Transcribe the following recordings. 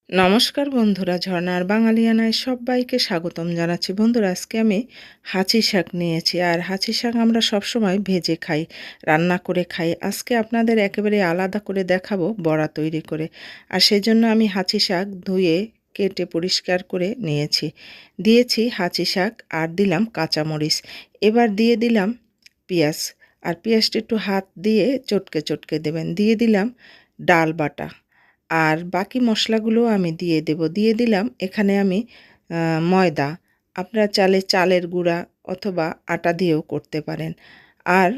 নমস্কার বন্ধুরা, ঝর্ণার বাঙালিয়ানায় সবাইকে স্বাগতম জানাচ্ছি। বন্ধুরা, আজকে আমি হাঁচি শাক নিয়েছি। আর হাঁচি শাক আমরা সবসময় ভেজে খাই, রান্না করে খাই। আজকে আপনাদের একেবারে আলাদা করে দেখাবো বড়া তৈরি করে। আর সেজন্য আমি হাঁচি শাক ধুয়ে কেটে পরিষ্কার করে নিয়েছি। দিয়েছি হাঁচি শাক আর দিলাম কাঁচামরিচ। এবার দিয়ে দিলাম পেঁয়াজ। আর পেঁয়াজটা একটু হাত দিয়ে চটকে চটকে দেবেন। দিয়ে দিলাম ডাল বাটা। আর বাকি মশলাগুলো আমি দিয়ে দেব। দিয়ে দিলাম এখানে আমি ময়দা। আপনারা চাইলে চালের গুঁড়া অথবা আটা দিয়েও করতে পারেন। আর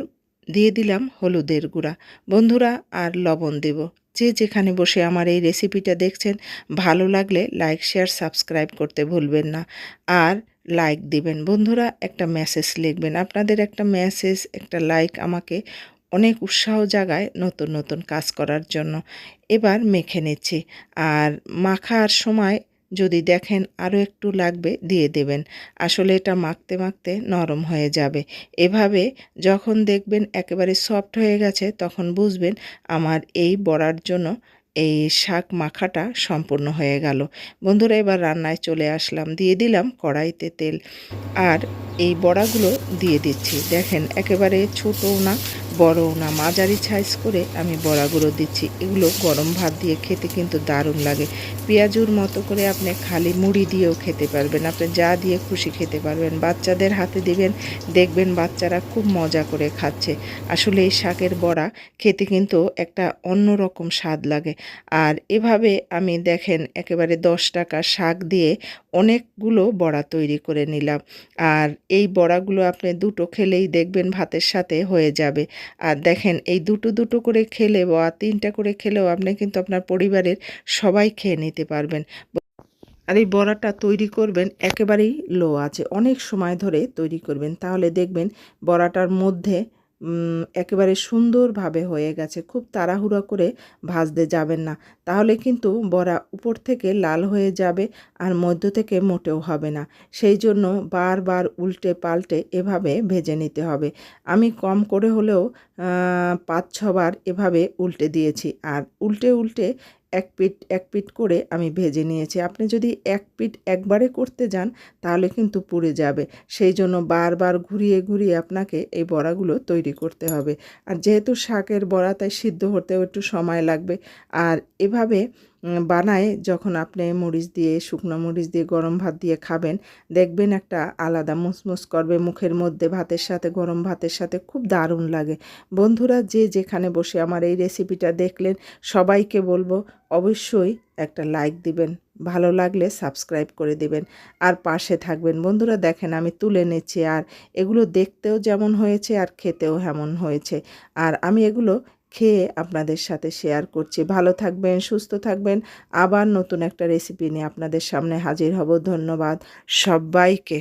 দিয়ে দিলাম হলুদের গুঁড়া। বন্ধুরা, আর লবণ দেব। যে যেখানে বসে আমার এই রেসিপিটা দেখছেন, ভালো লাগলে লাইক, শেয়ার, সাবস্ক্রাইব করতে ভুলবেন না। আর লাইক দিবেন। বন্ধুরা, একটা মেসেজ লিখবেন। আপনাদের একটা মেসেজ, একটা লাইক আমাকে অনেক উৎসাহ জাগায় নতুন নতুন কাজ করার জন্য। এবার মেখে নিচ্ছি। আর মাখার সময় যদি দেখেন আরও একটু লাগবে, দিয়ে দেবেন। আসলে এটা মাখতে মাখতে নরম হয়ে যাবে। এভাবে যখন দেখবেন একেবারে সফট হয়ে গেছে, তখন বুঝবেন আমার এই বড়ার জন্য এই শাক মাখাটা সম্পূর্ণ হয়ে গেল। বন্ধুরা, এবার রান্নায় চলে আসলাম। দিয়ে দিলাম কড়াইতে তেল। আর এই বড়াগুলো দিয়ে দিচ্ছি। দেখেন, একেবারে ছোটও না, বড়ও না, মাঝারি সাইজ করে আমি বড়াগুলো দিচ্ছি। এগুলো গরম ভাত দিয়ে খেতে কিন্তু দারুণ লাগে। পেঁয়াজুর মতো করে আপনি খালি মুড়ি দিয়েও খেতে পারবেন। আপনি যা দিয়ে খুশি খেতে পারবেন। বাচ্চাদের হাতে দিবেন, দেখবেন বাচ্চারা খুব মজা করে খাচ্ছে। আসলে এই শাকের বড়া খেতে কিন্তু একটা অন্যরকম স্বাদ লাগে। আর এভাবে আমি দেখেন একেবারে 10 টাকা শাক দিয়ে অনেকগুলো বড়া তৈরি করে নিলাম। আর এই বড়াগুলো আপনি দুটো খেলেই দেখবেন ভাতের সাথে হয়ে যাবে। আর দেখেন, এই দুটো দুটো করে খেলে বা 3টা করে খেলেও আপনি কিন্তু আপনার পরিবারের সবাই খেয়ে নিতে পারবেন। আর এই বড়াটা তৈরি করবেন একেবারেই লো আছে, অনেক সময় ধরে তৈরি করবেন, তাহলে দেখবেন বড়াটার মধ্যে একেবারে সুন্দরভাবে হয়ে গেছে। খুব তাড়াহুড়ো করে ভাজতে যাবেন না, তাহলে কিন্তু বড়া উপর থেকে লাল হয়ে যাবে আর মধ্য থেকে মোটেও হবে না। সেই জন্য বারবার উল্টে পাল্টে এভাবে ভেজে নিতে হবে। আমি কম করে হলেও 5-6 বার এভাবে উল্টে দিয়েছি। আর উল্টে উল্টে এক পিঠ করে আমি ভেজে নিয়েছি। আপনি যদি এক পিঠ একবারে করতে যান, তাহলে কিন্তু পুড়ে যাবে। সেই জন্য বারবার ঘুরিয়ে ঘুরিয়ে আপনাকে এই বড়াগুলো তৈরি করতে হবে। আর যেহেতু শাকের বড়া, তাই সিদ্ধ হতেও একটু সময় লাগবে। আর এভাবে বানায় যখন আপনি মরিচ দিয়ে, শুকনো মরিচ দিয়ে গরম ভাত দিয়ে খাবেন, দেখবেন একটা আলাদা মুসমুস করবে মুখের মধ্যে। ভাতের সাথে, গরম ভাতের সাথে খুব দারুণ লাগে। বন্ধুরা, যে যেখানে বসে আমার এই রেসিপিটা দেখলেন, সবাইকে বলবো অবশ্যই একটা লাইক দিবেন, ভালো লাগলে সাবস্ক্রাইব করে দিবেন, আর পাশে থাকবেন। বন্ধুরা, দেখেন আমি তুলে নিচ্ছি। আর এগুলো দেখতেও যেমন হয়েছে আর খেতেও এমন হয়েছে। আর আমি এগুলো খেয়ে আপনাদের সাথে শেয়ার করছি। ভালো থাকবেন, সুস্থ থাকবেন। আবার নতুন একটা রেসিপি নিয়ে আপনাদের সামনে হাজির হব। ধন্যবাদ সবাইকে।